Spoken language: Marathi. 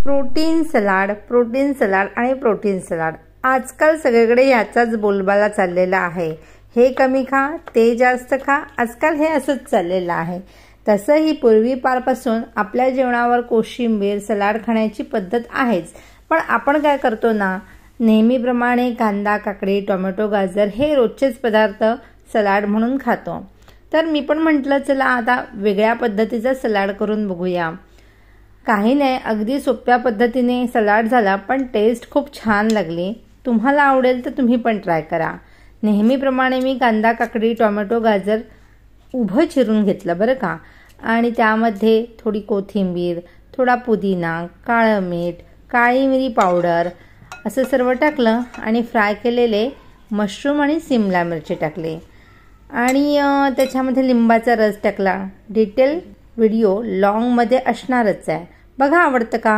प्रोटीन सलाड आणि प्रोटीन सलाड आजकाल सगळीकडे याचाच बोलबाला चाललेला आहे। हे कमी खा, ते जास्त खा, आजकाल हे असंच चाललेलं आहे। तसंही पूर्वीपारपासून आपल्या जेवणावर कोशिंबीर सलाड खाण्याची पद्धत आहेच, पण आपण काय करतो ना, नेहमीप्रमाणे कांदा, काकडी, टोमॅटो, गाजर हे रोजचेच पदार्थ सलाड म्हणून खातो। तर मी पण म्हटलं चला आता वेगळ्या पद्धतीचा सलाड करून बघूया। काही नाही, अगदी सोप्या पद्धतीने सलाड झाला, पण टेस्ट खूप छान लागली। तुम्हाला आवडेल तर तुम्ही पण ट्राय करा। नेहमीप्रमाणे मी कांदा, काकडी, टोमॅटो, गाजर उभं चिरून घेतलं बरं का, आणि त्यामध्ये थोडी कोथिंबीर, थोडा पुदिना, काळं मीठ, काळी मिरी पावडर असं सर्व टाकलं आणि फ्राय केलेले मशरूम आणि सिमला मिरची टाकले आणि त्याच्यामध्ये लिंबाचा रस टाकला। डिटेल व्हिडिओ लॉंगमध्ये असणारच आहे, बघा आवडतं का।